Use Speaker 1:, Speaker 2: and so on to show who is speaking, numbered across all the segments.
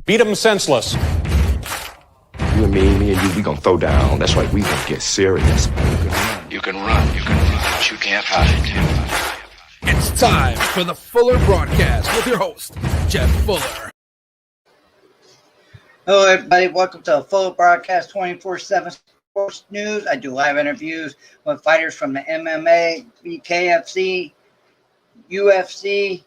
Speaker 1: Beat him senseless.
Speaker 2: You and me and you, we gonna throw down. That's right, we gonna get serious.
Speaker 3: You can run, but you can't hide.
Speaker 4: It's time for the Fuller Broadcast with your host, Jeff Fuller.
Speaker 5: Hello, everybody. Welcome to the Fuller Broadcast 24/7 Sports News. I do live interviews with fighters from the MMA, BKFC, UFC,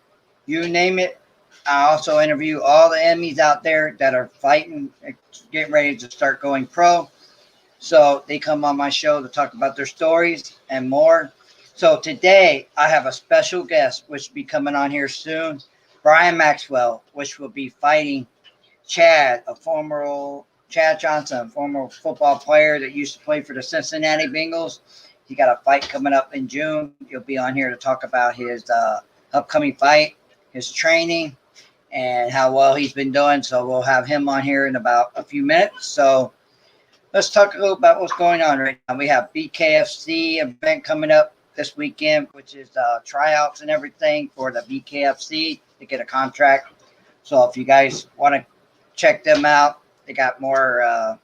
Speaker 5: you name it. I also interview all the enemies out there that are fighting, getting ready to start going pro. So they come on my show to talk about their stories and more. So today I have a special guest, which will be coming on here soon, Brian Maxwell, which will be fighting Chad Johnson, a former football player that used to play for the Cincinnati Bengals. He got a fight coming up in June. He'll be on here to talk about his upcoming fight, his training, and how well he's been doing. So we'll have him on here in about a few minutes. So let's talk a little about what's going on right now. We have BKFC event coming up this weekend, which is tryouts and everything for the BKFC to get a contract. So if you guys want to check them out, they got more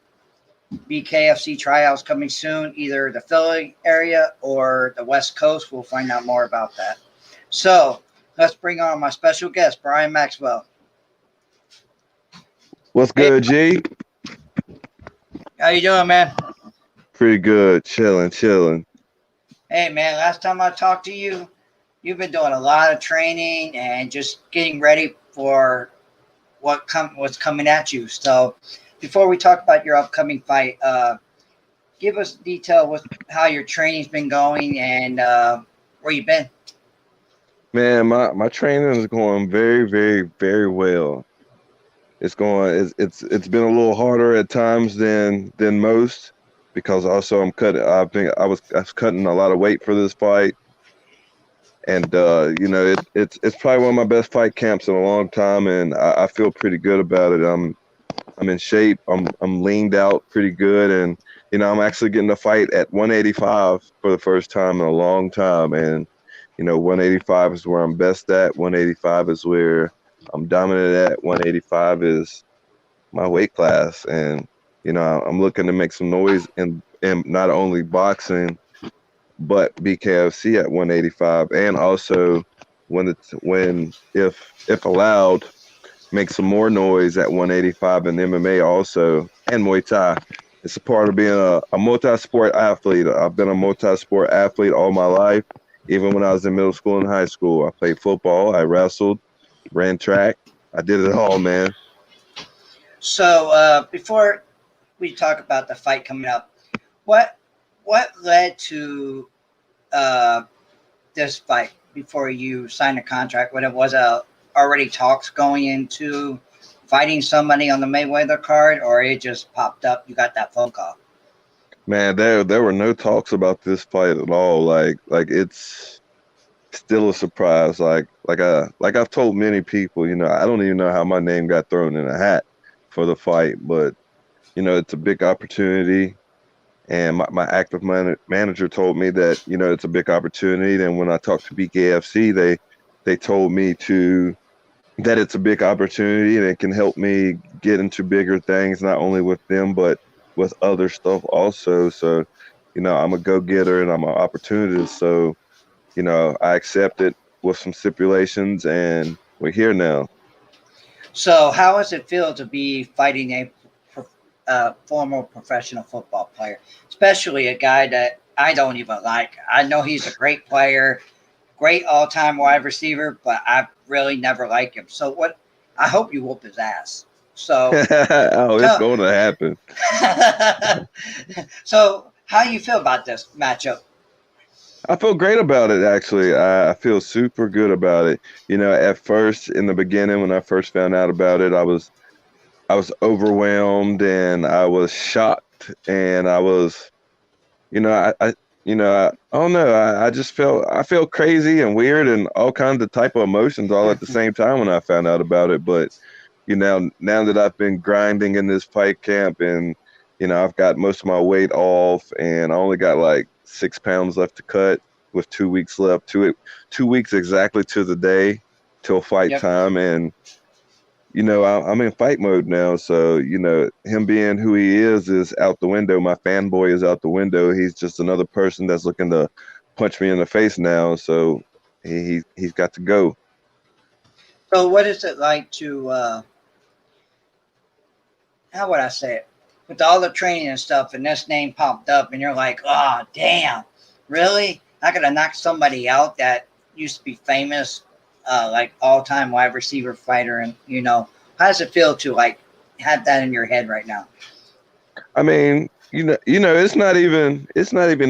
Speaker 5: BKFC tryouts coming soon, either the Philly area or the West Coast. We'll find out more about that. So let's bring on my special guest, Brian Maxwell.
Speaker 6: What's good, G?
Speaker 5: How you doing, man?
Speaker 6: Pretty good. Chilling.
Speaker 5: Hey, man, last time I talked to you, you've been doing a lot of training and just getting ready for what's coming at you. So before we talk about your upcoming fight, give us detail with how your training's been going and where you've been.
Speaker 6: Man, my training is going very, very, very well. It's been a little harder at times than most, because also I was cutting a lot of weight for this fight. And it's probably one of my best fight camps in a long time, and I feel pretty good about it. I'm in shape. I'm leaned out pretty good, and I'm actually getting to fight at 185 for the first time in a long time. And 185 is where I'm best at. 185 is where I'm dominant at. 185 is my weight class, and I'm looking to make some noise in not only boxing, but BKFC at 185, and also if allowed, make some more noise at 185 in MMA also, and Muay Thai. It's a part of being a multi-sport athlete. I've been a multi-sport athlete all my life. Even when I was in middle school and high school, I played football, I wrestled, ran track. I did it all, man.
Speaker 5: So before we talk about the fight coming up, what led to this fight before you signed a contract? When it was already talks going into fighting somebody on the Mayweather card, or it just popped up, you got that phone call?
Speaker 6: Man, there were no talks about this fight at all. Like it's still a surprise. Like I've told many people, I don't even know how my name got thrown in a hat for the fight, but it's a big opportunity. And my active manager told me that, it's a big opportunity. And when I talked to BKFC, they told me that it's a big opportunity and it can help me get into bigger things, not only with them, but with other stuff also. So, I'm a go-getter and I'm an opportunist. So, I accepted with some stipulations, and we're here now.
Speaker 5: So how does it feel to be fighting a former professional football player, especially a guy that I don't even like? I know he's a great player, great all-time wide receiver, but I've really never liked him. So I hope you whoop his ass. So
Speaker 6: it's going to happen.
Speaker 5: So how do you feel about this matchup?
Speaker 6: I feel great about it, actually. I feel super good about it. At first, in the beginning, when I first found out about it, I was overwhelmed and I was shocked, and I was, I don't know. I just felt crazy and weird and all kinds of type of emotions all at the same time when I found out about it. But now that I've been grinding in this fight camp, and I've got most of my weight off, and I only got like 6 pounds left to cut with 2 weeks left. 2 weeks exactly to the day. till fight time. And, I'm in fight mode now. So, him being who he is out the window. My fanboy is out the window. He's just another person that's looking to punch me in the face now. So he's got to go.
Speaker 5: So what is it like to, how would I say it? With all the training and stuff, and this name popped up, and you're like, oh, damn, really? I could have knocked somebody out that used to be famous, like all-time wide receiver fighter. And, how does it feel to, like, have that in your head right now?
Speaker 6: I mean, it's not even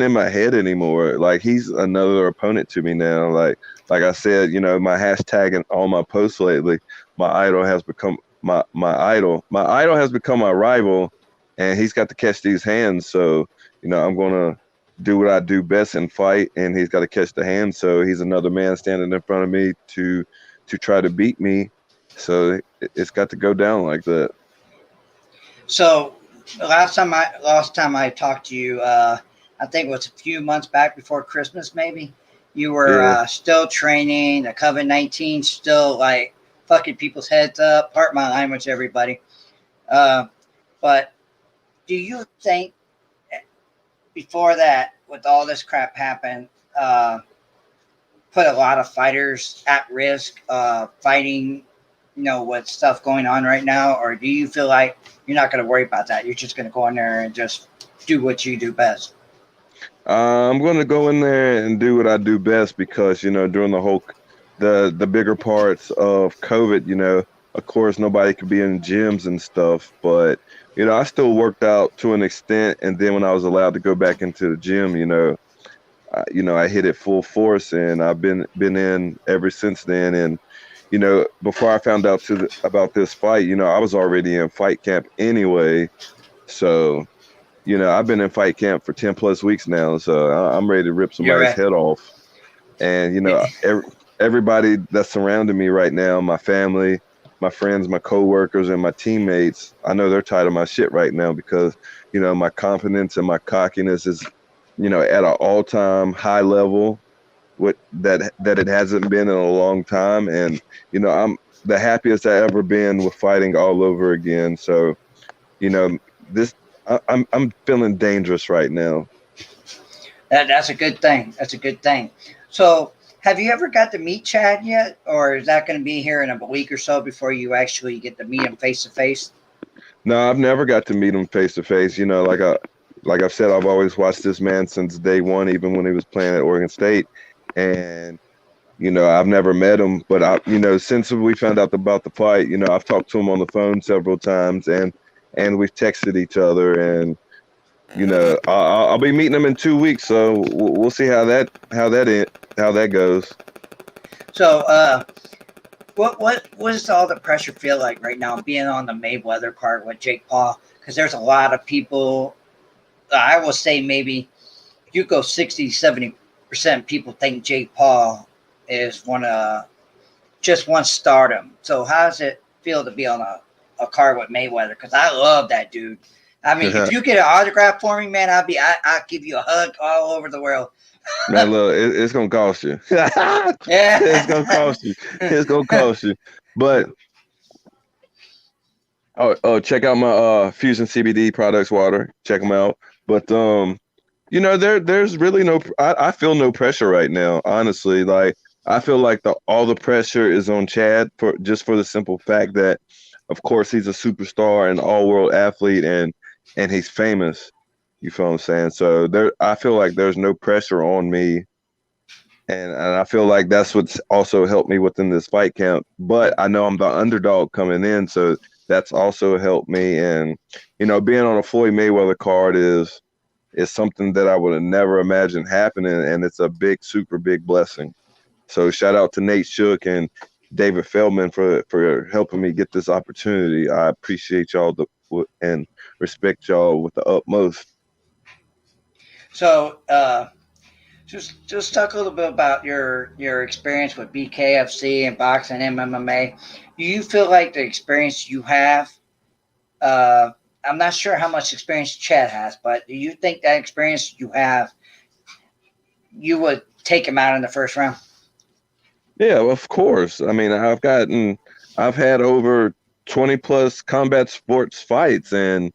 Speaker 6: in my head anymore. Like, he's another opponent to me now. Like I said, my hashtag and all my posts lately, my idol has become my idol. My idol has become my rival, and he's got to catch these hands. So, I'm gonna do what I do best and fight, and he's got to catch the hands. So he's another man standing in front of me to try to beat me. So it's got to go down like that.
Speaker 5: So the last time I talked to you, I think it was a few months back before Christmas, maybe. You were still training, the COVID-19 still like fucking people's heads up. Pardon my language, everybody. But do you think before that, with all this crap happened, put a lot of fighters at risk fighting, with stuff going on right now? Or do you feel like you're not going to worry about that? You're just going to go in there and just do what you do best?
Speaker 6: I'm going to go in there and do what I do best because, during the bigger parts of COVID, of course, nobody could be in gyms and stuff. But, I still worked out to an extent. And then when I was allowed to go back into the gym, I hit it full force, and I've been in ever since then. And, before I found out about this fight, I was already in fight camp anyway. So, I've been in fight camp for 10 plus weeks now. So I'm ready to rip somebody's head off. And, everybody that's surrounding me right now, my family, my friends, my coworkers, and my teammates, I know they're tired of my shit right now because, my confidence and my cockiness is, at an all-time high level. That it hasn't been in a long time, and I'm the happiest I ever been with fighting all over again. So, I'm feeling dangerous right now.
Speaker 5: That's a good thing. That's a good thing. So, have you ever got to meet Chad yet, or is that going to be here in a week or so before you actually get to meet him face to face?
Speaker 6: No, I've never got to meet him face to face. Like I've said, I've always watched this man since day one, even when he was playing at Oregon State. And, I've never met him, but since we found out about the fight, I've talked to him on the phone several times, and we've texted each other, and, I'll be meeting him in 2 weeks. So we'll see how that goes.
Speaker 5: So, what does all the pressure feel like right now, being on the Mayweather card with Jake Paul? Because there's a lot of people, I will say maybe you go 60-70% people think Jake Paul is just one stardom. So how does it feel to be on a card with Mayweather? Because I love that dude. I mean, if you get an autograph for me, man, I'll give you a hug all over the world.
Speaker 6: Man, look, it's gonna cost you.
Speaker 5: Yeah,
Speaker 6: it's gonna cost you. It's gonna cost you. But check out my Fusion CBD products, water. Check them out. But there's really I feel no pressure right now, honestly. Like, I feel like all the pressure is on Chad for the simple fact that, of course, he's a superstar and all-world athlete, and he's famous. You feel what I'm saying? So I feel like there's no pressure on me, and I feel like that's what's also helped me within this fight camp. But I know I'm the underdog coming in, so that's also helped me. And being on a Floyd Mayweather card is something that I would have never imagined happening, and it's a super big blessing. So shout out to Nate Shook and David Feldman for helping me get this opportunity. I appreciate y'all and respect y'all with the utmost.
Speaker 5: So, just talk a little bit about your experience with BKFC and boxing and MMA. Do you feel like the experience you have? I'm not sure how much experience Chad has, but do you think that experience you have, you would take him out in the first round?
Speaker 6: Yeah, of course. I mean, I've had over 20 plus combat sports fights, and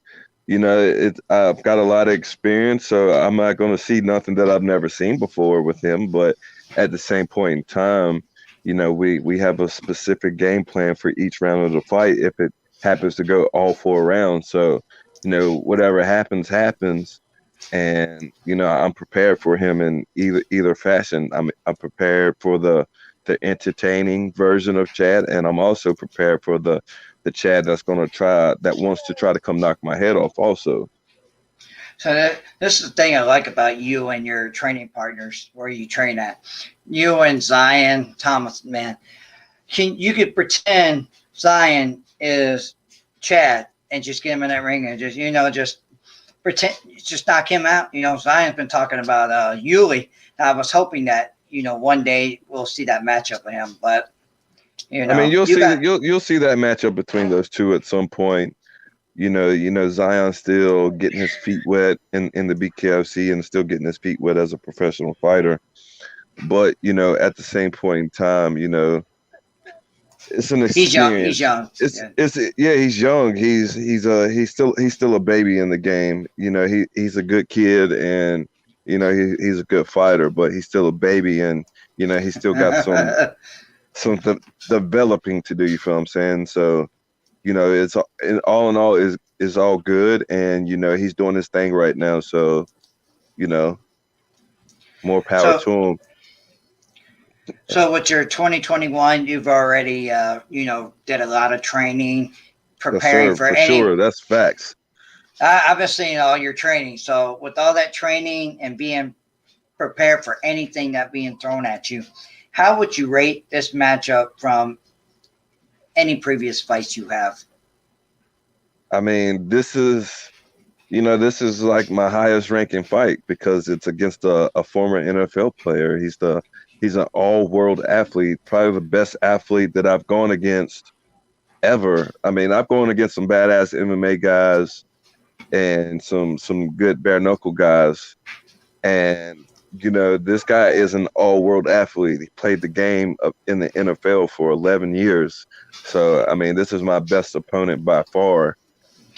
Speaker 6: I've got a lot of experience, so I'm not going to see nothing that I've never seen before with him. But at the same point in time, we have a specific game plan for each round of the fight if it happens to go all 4 rounds. So, whatever happens, happens. And I'm prepared for him in either fashion. I'm prepared for the entertaining version of Chad, and I'm also prepared for the Chad that wants to try to come knock my head off also.
Speaker 5: So this is the thing I like about you and your training partners, where you train at. You and Zion Thomas, man, you could pretend Zion is Chad and just get him in that ring and just pretend, just knock him out. Zion's been talking about Yuli. I was hoping that one day we'll see that matchup with him, but
Speaker 6: I mean, you'll see that matchup between those two at some point. Zion still getting his feet wet in the BKFC and still getting his feet wet as a professional fighter. But at the same point in time, it's an experience.
Speaker 5: He's young. He's young.
Speaker 6: He's young. He's still a baby in the game. He's a good kid, and he's a good fighter, but he's still a baby, and he's still got some developing to do. You feel what I'm saying? So, it's all in all is all good, and he's doing his thing right now. So, more power to him.
Speaker 5: So with your 2021, you've already did a lot of training, preparing
Speaker 6: for sure. That's facts.
Speaker 5: I've been seeing all your training. So with all that training and being prepared for anything that being thrown at you, how would you rate this matchup from any previous fights you have?
Speaker 6: I mean, this is like my highest ranking fight because it's against a former NFL player. He's an all-world athlete, probably the best athlete that I've gone against ever. I mean, I've gone against some badass MMA guys and some good bare knuckle guys, and this guy is an all-world athlete. He played the game in the NFL for 11 years. So, I mean, this is my best opponent by far.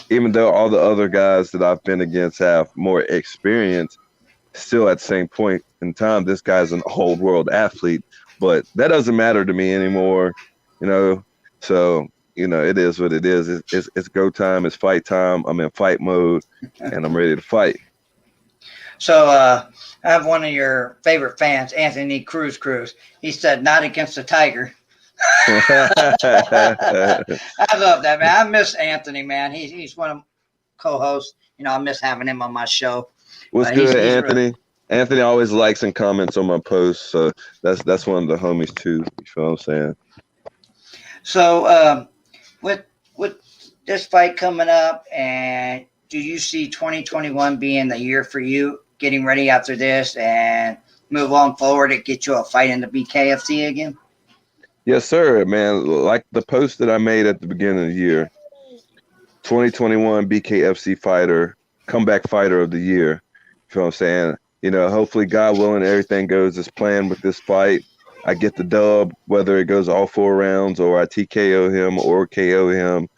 Speaker 6: Even though all the other guys that I've been against have more experience, still at the same point in time, this guy's an all-world athlete. But that doesn't matter to me anymore, So, it is what it is. It's go time. It's fight time. I'm in fight mode, and I'm ready to fight.
Speaker 5: So I have one of your favorite fans, Anthony Cruz. He said, "Not against the Tiger." I love that, man. I miss Anthony, man. He's one of my co-hosts. I miss having him on my show.
Speaker 6: What's good, Anthony? Really... Anthony always likes and comments on my posts, so that's one of the homies too. You feel what I'm saying?
Speaker 5: So with this fight coming up, and do you see 2021 being the year for you, getting ready after this and move on forward to get you a fight in the BKFC again?
Speaker 6: Yes, sir, man. Like the post that I made at the beginning of the year, 2021 BKFC fighter, comeback fighter of the year. You feel what I'm saying? Hopefully, God willing, everything goes as planned with this fight. I get the dub, whether it goes all 4 rounds or I TKO him or KO him.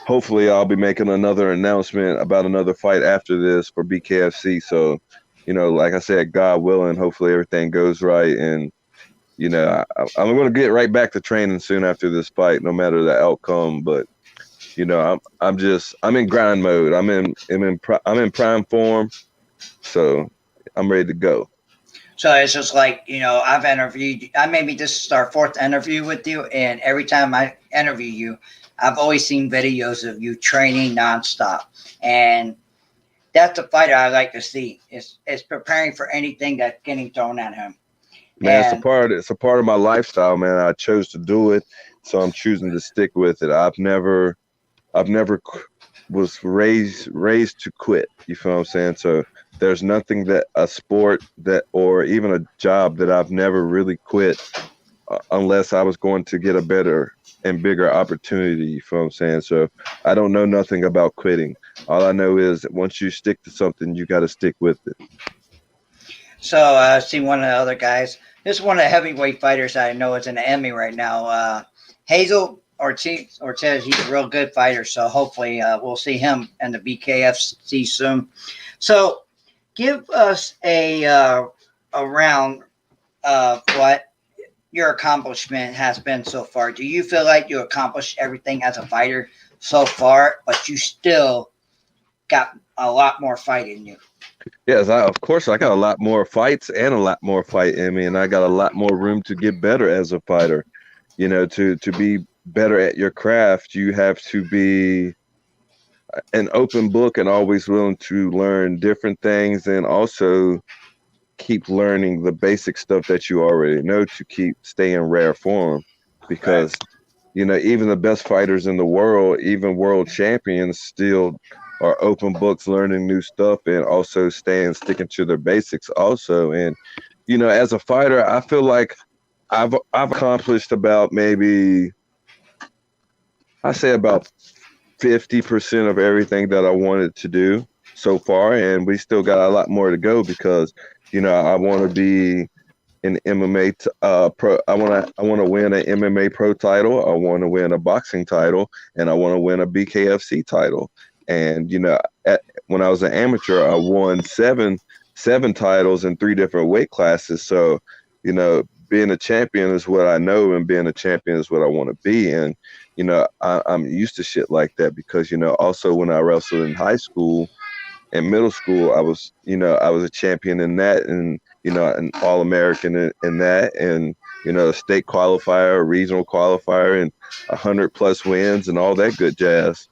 Speaker 6: Hopefully I'll be making another announcement about another fight after this for BKFC. So, like I said, God willing, hopefully everything goes right. And, I'm going to get right back to training soon after this fight, no matter the outcome. But, I'm in grind mode. I'm in prime form. So I'm ready to go.
Speaker 5: So it's just like, I've interviewed, maybe this is our 4th interview with you. And every time I interview you, I've always seen videos of you training nonstop. And that's the fighter I like to see, is preparing for anything that's getting thrown at him.
Speaker 6: Man, it's a part of my lifestyle, man. I chose to do it, so I'm choosing to stick with it. I've never was raised to quit. You feel what I'm saying? So there's nothing that a sport that, or even a job that I've never really quit unless I was going to get a better and bigger opportunity. You feel what I'm saying? So I don't know nothing about quitting. All I know is that once you stick to something, you got to stick with it.
Speaker 5: So I see one of the other guys This is one of the heavyweight fighters I know is in the Emmy right now. Hazel Ortiz, he's a real good fighter, so hopefully we'll see him in the BKFC soon. So give us a round of what your accomplishment has been so far. Do you feel like you accomplished everything as a fighter so far, but you still got a lot more fight in you?
Speaker 6: Yes, of course, I got a lot more fights and a lot more fight in me, and I got a lot more room to get better as a fighter. You know, to be better at your craft, you have to be an open book and always willing to learn different things, and also keep learning the basic stuff that you already know to stay in rare form. Because you know, even the best fighters in the world, even world champions, still are open books learning new stuff and also sticking to their basics also. And you know, as a fighter, I feel like I've accomplished about maybe, I say about 50% of everything that I wanted to do so far, and we still got a lot more to go because, you know, I want to be an MMA pro. I want to win an MMA pro title. I want to win a boxing title, and I want to win a BKFC title. And you know, when I was an amateur, I won seven titles in 3 different weight classes. So, you know, being a champion is what I know, and being a champion is what I want to be. And you know, I'm used to shit like that because, you know, also when I wrestled in high school and middle school, I was a champion in that, and you know, an All-American in that, and you know, a state qualifier, a regional qualifier, and 100+ wins and all that good jazz.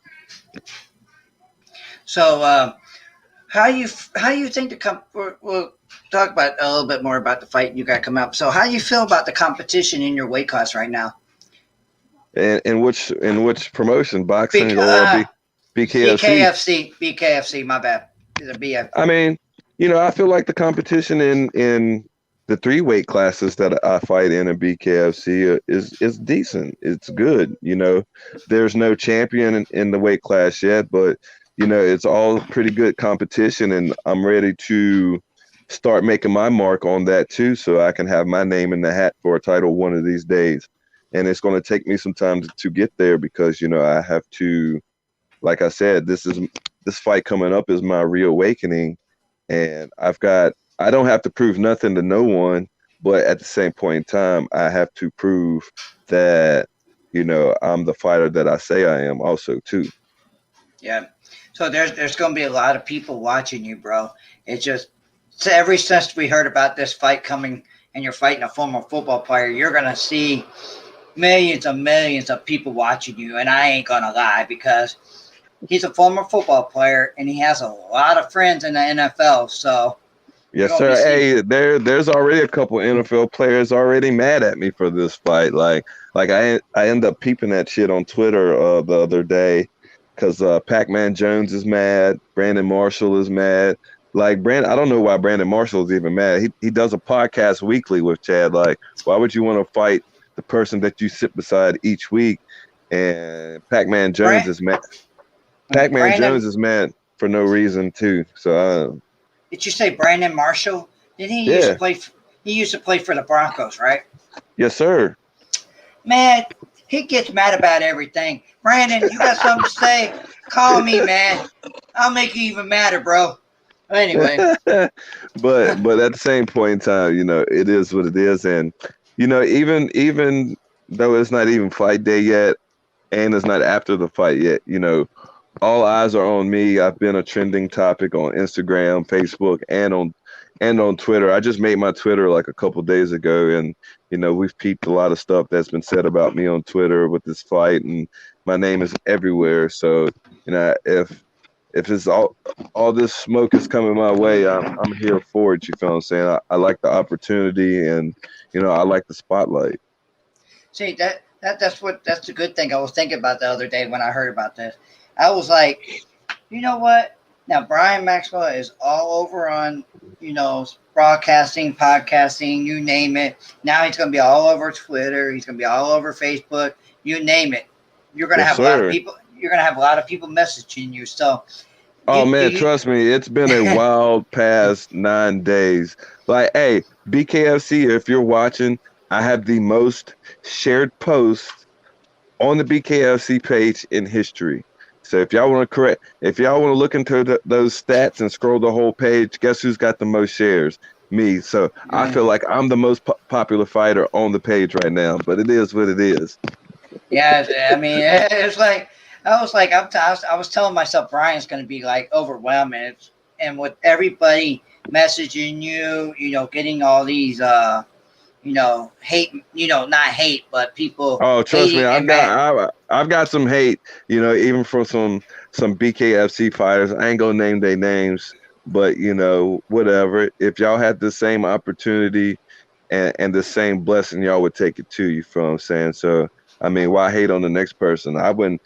Speaker 5: So how you think we'll talk about a little bit more about the fight you got coming up. So how do you feel about the competition in your weight class right now?
Speaker 6: And in which promotion, boxing or BKFC?
Speaker 5: BKFC, my bad. It's a BF.
Speaker 6: I mean, you know, I feel like the competition in the 3 weight classes that I fight in BKFC is decent. It's good. You know, there's no champion in the weight class yet, but you know, it's all pretty good competition, and I'm ready to start making my mark on that too, so I can have my name in the hat for a title one of these days. And it's going to take me some time to get there because, you know, I have to, like I said, this fight coming up is my reawakening, and I don't have to prove nothing to no one, but at the same point in time, I have to prove that, you know, I'm the fighter that I say I am also too.
Speaker 5: Yeah. So there's going to be a lot of people watching you, bro. It's just, so ever since we heard about this fight coming and you're fighting a former football player, you're going to see millions of people watching you. And I ain't going to lie, because he's a former football player and he has a lot of friends in the NFL. So
Speaker 6: yes, sir. Hey, there's already a couple NFL players already mad at me for this fight. Like I end up peeping that shit on Twitter the other day, because Pac-Man Jones is mad, Brandon Marshall is mad. Like I don't know why Brandon Marshall is even mad. He does a podcast weekly with Chad. Like, why would you want to fight the person that you sit beside each week? And Pac-Man Jones is mad. Pac-Man Jones is mad for no reason too. So
Speaker 5: did you say Brandon Marshall? Did he used to play? He used to play for the Broncos, right?
Speaker 6: Yes, sir.
Speaker 5: Man, he gets mad about everything. Brandon, you got something to say? Call me, man. I'll make you even madder, bro. Anyway.
Speaker 6: but at the same point in time, you know, it is what it is. And, you know, even though it's not even fight day yet and it's not after the fight yet, you know, all eyes are on me. I've been a trending topic on Instagram, Facebook, and on Twitter. I just made my Twitter like a couple days ago, and you know, we've peeped a lot of stuff that's been said about me on Twitter with this fight, and my name is everywhere. So, you know, if it's all this smoke is coming my way, I'm here for it. You feel what I'm saying? I like the opportunity, and you know, I like the spotlight.
Speaker 5: See, that's the good thing I was thinking about the other day when I heard about this. I was like, you know what? Now Brian Maxwell is all over on, you know, broadcasting, podcasting, you name it. Now he's going to be all over Twitter. He's going to be all over Facebook. You name it. You're going to have a lot of people. You're going to have a lot of people messaging you. So
Speaker 6: Oh
Speaker 5: You,
Speaker 6: man,
Speaker 5: you,
Speaker 6: trust me, it's been a wild past 9 days. Like, hey, BKFC, if you're watching, I have the most shared posts on the BKFC page in history. So if y'all want to look into those stats and scroll the whole page, guess who's got the most shares? Me. So I feel like I'm the most popular fighter on the page right now, but it is what it is.
Speaker 5: Yeah, I mean, it's like I was telling myself Brian's going to be like overwhelming, and with everybody messaging you, getting all these, hate, not hate, but people
Speaker 6: Oh, trust me,
Speaker 5: hating and mad.
Speaker 6: I've got some hate, even from some BKFC fighters. I ain't gonna name their names, but whatever. If y'all had the same opportunity and the same blessing, y'all would take it too. You feel what I'm saying? So I mean, why hate on the next person? I wouldn't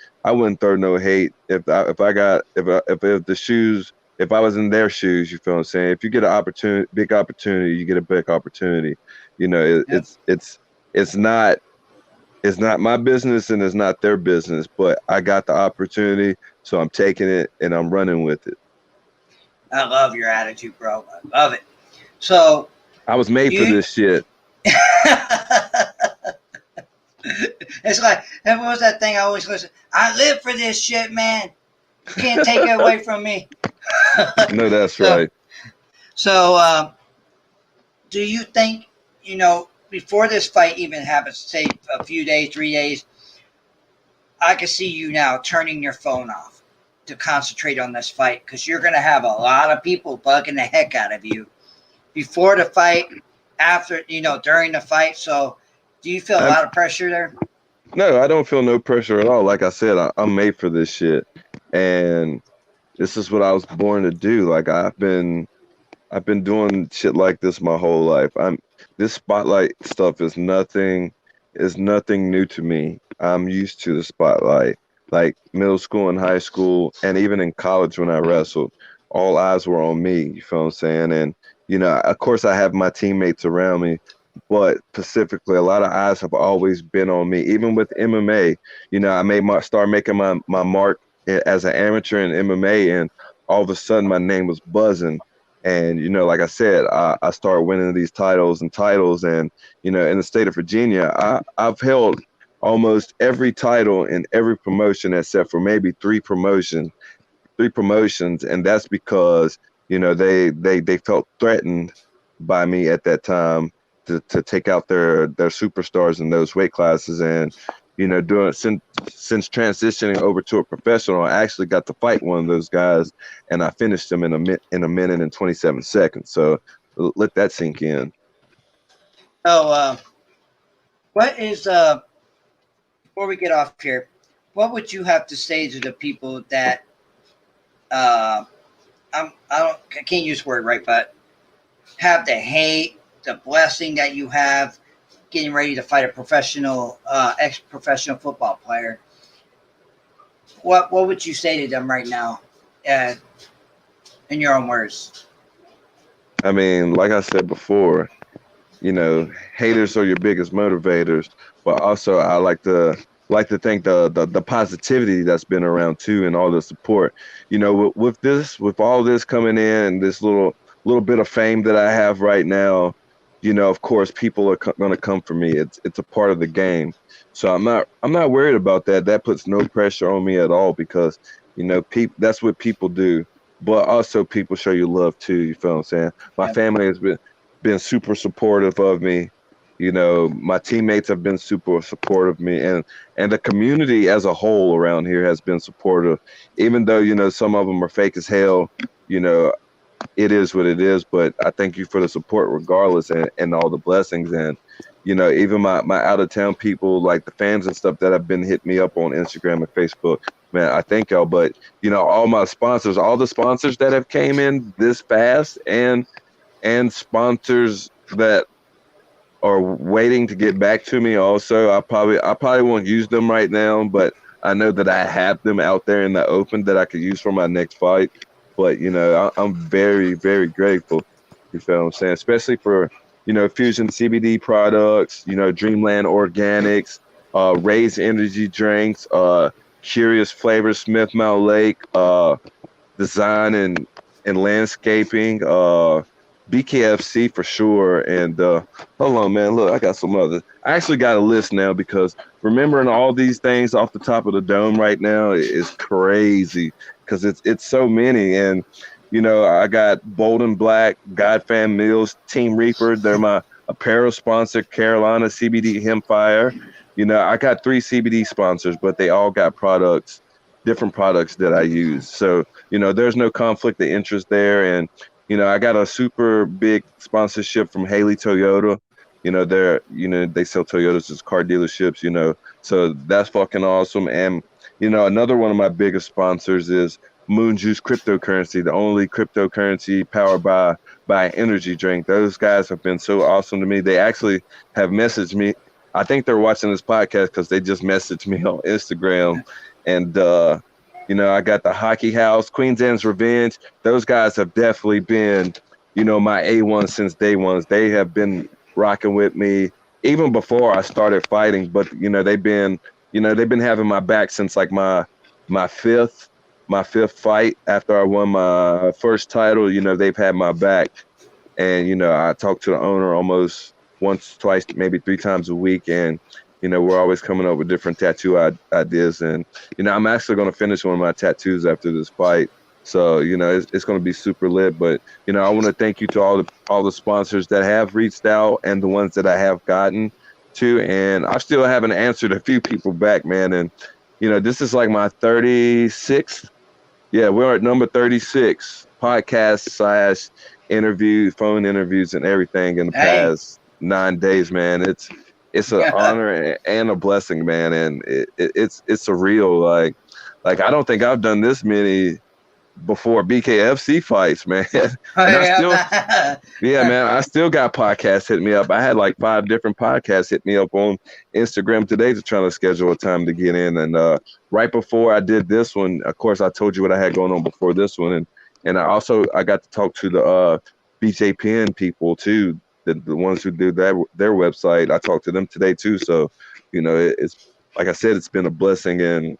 Speaker 6: throw no hate if I was in their shoes. You feel what I'm saying? If you get an opportunity, big opportunity, you get a big opportunity.
Speaker 5: Yep.
Speaker 6: It's not my business and it's not their business, but I got the opportunity, so I'm taking it and I'm running with it.
Speaker 5: I love your attitude, bro. I love it. So
Speaker 6: I was made for
Speaker 5: you,
Speaker 6: this shit.
Speaker 5: it's like what was that thing I always listen? I live for this shit, man. You can't take it away from me.
Speaker 6: No, that's
Speaker 5: So,
Speaker 6: right.
Speaker 5: so, do you think before this fight even happens, say a few days, 3 days, I can see you now turning your phone off to concentrate on this fight because you're going to have a lot of people bugging the heck out of you before the fight, after, during the fight. So do you feel a lot of pressure there?
Speaker 6: No, I don't feel no pressure at all. Like I said, I'm made for this shit, and this is what I was born to do. Like I've been doing shit like this my whole life. This spotlight stuff is nothing new to me. I'm used to the spotlight. Like middle school and high school and even in college when I wrestled, all eyes were on me. You feel what I'm saying? And of course I have my teammates around me, but specifically a lot of eyes have always been on me. Even with MMA, I start making my mark as an amateur in MMA, and all of a sudden my name was buzzing. And, like I said, I started winning these titles, and, in the state of Virginia, I've held almost every title in every promotion except for maybe three promotions. And that's because, they felt threatened by me at that time to take out their superstars in those weight classes. And, since transitioning over to a professional, I actually got to fight one of those guys, and I finished him in a minute and 27 seconds. So let that sink in.
Speaker 5: So, what is before we get off here, what would you have to say to the people that I can't use the word right, but have the hate, the blessing that you have getting ready to fight a professional, ex-professional football player? What would you say to them right now, in your own words?
Speaker 6: I mean, like I said before, haters are your biggest motivators, but also I like to think the positivity that's been around too, and all the support. With all this coming in, this little bit of fame that I have right now, of course people are going to come for me. It's a part of the game, so I'm not worried about that. That puts no pressure on me at all, because that's what people do. But also people show you love too. You feel what I'm saying? My family has been super supportive of me. My teammates have been super supportive of me, and the community as a whole around here has been supportive. Even though, some of them are fake as hell, it is what it is. But I thank you for the support regardless, and all the blessings. And, even my out of town people, like the fans and stuff that have been hitting me up on Instagram and Facebook, man, I thank y'all. But, all my sponsors, all the sponsors that have came in this fast, and sponsors that are waiting to get back to me also. I probably won't use them right now, but I know that I have them out there in the open that I could use for my next fight. But, I'm very, very grateful. You feel what I'm saying? Especially for, Fusion CBD products, Dreamland Organics, Ray's Energy Drinks, Curious Flavors, Smith Mount Lake, design and landscaping. BKFC for sure. And hold on, man. Look, I got some others. I actually got a list now because remembering all these things off the top of the dome right now is crazy because it's so many. And you know, I got Bold and Black, God Fan Mills, Team Reaper. They're my apparel sponsor, Carolina CBD Hempfire. You know, I got 3 CBD sponsors, but they all got products, different products that I use. So, you know, there's no conflict of interest there. And, you know, I got a super big sponsorship from Haley Toyota. You know, they sell Toyotas as car dealerships, you know, so that's fucking awesome. And, you know, another one of my biggest sponsors is Moon Juice Cryptocurrency, the only cryptocurrency powered by an energy drink. Those guys have been so awesome to me. They actually have messaged me. I think they're watching this podcast because they just messaged me on Instagram. And, you know, I got the Hockey House, Queen's Anne's Revenge. Those guys have definitely been, you know, my A1 since day one. They have been rocking with me even before I started fighting. But, you know, they've been having my back since like my fifth fight after I won my first title. You know, they've had my back. And, you know, I talk to the owner almost once, twice, maybe 3 times a week. And, you know, we're always coming up with different tattoo ideas. And, you know, I'm actually going to finish one of my tattoos after this fight. So, you know, it's going to be super lit. But, you know, I want to thank you to all the sponsors that have reached out and the ones that I have gotten to. And I still haven't answered a few people back, man. And, you know, this is like my 36th. Yeah, we're at number 36 podcast / interview, phone interviews and everything in the past 9 days, man. It's an honor and a blessing, man. And it's surreal. Like I don't think I've done this many before BKFC fights, man. Man, I still got podcasts hitting me up. I had like 5 different podcasts hit me up on Instagram today to try to schedule a time to get in. And right before I did this one, of course, I told you what I had going on before this one. And I got to talk to the BJPN people too, the ones who do their website. I talked to them today too. So, you know, it's like I said, it's been a blessing and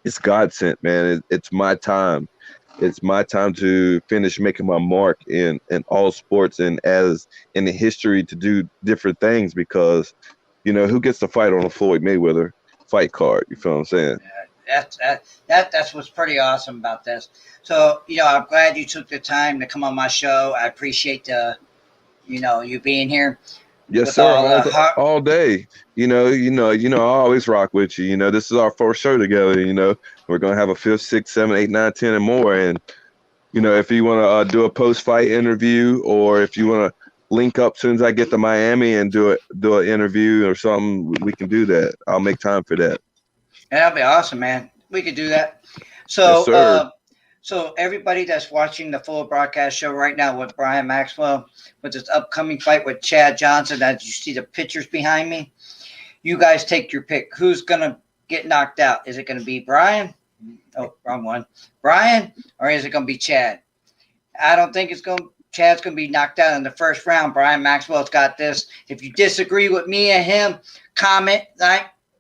Speaker 6: it's God sent, man. It's my time. It's my time to finish making my mark in all sports and as in the history to do different things because, you know, who gets to fight on a Floyd Mayweather fight card? You feel what I'm saying?
Speaker 5: That's what's pretty awesome about this. So, you know, I'm glad you took the time to come on my show. I appreciate you being here.
Speaker 6: Yes, sir. All day. You know, I always rock with you. You know, this is our 4th show together. You know, we're gonna have a 5th, 6th, 7th, 8th, 9th, 10th, and more. And you know, if you want to do a post-fight interview, or if you want to link up as soon as I get to Miami and do an interview or something, we can do that. I'll make time for that.
Speaker 5: That'd be awesome, man. We could do that. So,
Speaker 6: yes,
Speaker 5: so everybody that's watching the full broadcast show right now with Brian Maxwell, with this upcoming fight with Chad Johnson, as you see the pictures behind me, you guys take your pick. Who's going to get knocked out? Is it going to be Brian? Oh, wrong one. Brian, or is it going to be Chad? I don't think Chad's going to be knocked out in the first round. Brian Maxwell's got this. If you disagree with me and him, comment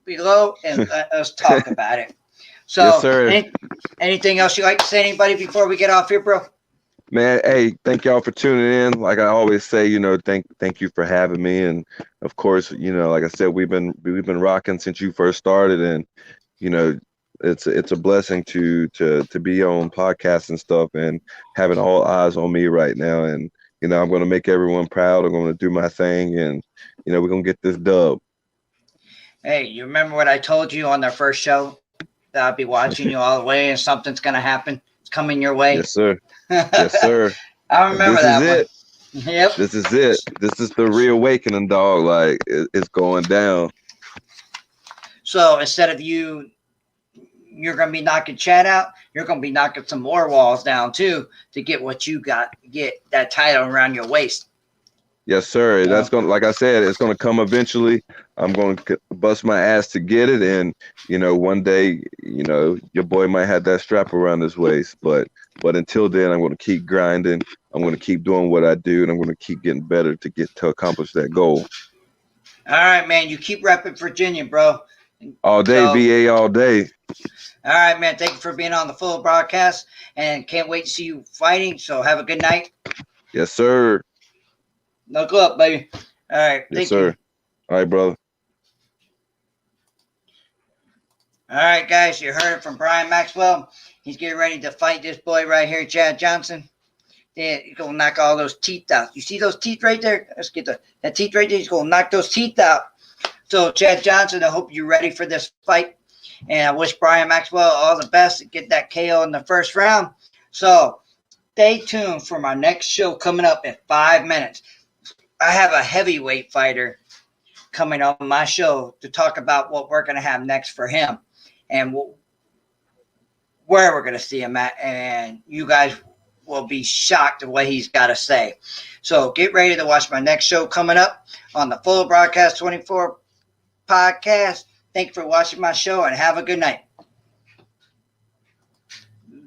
Speaker 5: below and let us talk about it. So,
Speaker 6: yes, sir.
Speaker 5: Anything else you like to say, anybody, before we get off here, bro?
Speaker 6: Man, hey, thank y'all for tuning in. Like I always say, you know, thank you for having me. And of course, you know, like I said, we've been rocking since you first started, and you know, it's a blessing to be on podcasts and stuff and having all eyes on me right now. And you know, I'm going to make everyone proud. I'm going to do my thing, and you know, we're going to get this dub.
Speaker 5: Hey, you remember what I told you on their first show? That I'll be watching you all the way, and something's going to happen. It's coming your way.
Speaker 6: Yes, sir. Yes, sir.
Speaker 5: I remember that one.
Speaker 6: Yep. This is it. This is the reawakening, dog. Like it's going down.
Speaker 5: So instead of you're going to be knocking Chad out, you're going to be knocking some more walls down too to get what you got, get that title around your waist.
Speaker 6: Yes, sir. That's going to, like I said, it's going to come eventually. I'm going to bust my ass to get it. And, you know, one day, you know, your boy might have that strap around his waist. But until then, I'm going to keep grinding. I'm going to keep doing what I do, and I'm going to keep getting better to accomplish that goal.
Speaker 5: All right, man. You keep repping Virginia, bro.
Speaker 6: All day, VA all day.
Speaker 5: All right, man. Thank you for being on the full broadcast, and can't wait to see you fighting. So have a good night.
Speaker 6: Yes, sir.
Speaker 5: Knuckle up, baby. All right.
Speaker 6: Yes,
Speaker 5: Thank
Speaker 6: sir.
Speaker 5: you.
Speaker 6: All right, brother.
Speaker 5: All right, guys. You heard it from Brian Maxwell. He's getting ready to fight this boy right here, Chad Johnson. Yeah, he's gonna knock all those teeth out. You see those teeth right there? Let's get that teeth right there. He's gonna knock those teeth out. So, Chad Johnson, I hope you're ready for this fight. And I wish Brian Maxwell all the best to get that KO in the first round. So, stay tuned for my next show coming up in 5 minutes. I have a heavyweight fighter coming on my show to talk about what we're going to have next for him and where we're going to see him at. And you guys will be shocked at what he's got to say. So, get ready to watch my next show coming up on the Full Broadcast 24 podcast. Thank you for watching my show and have a good night.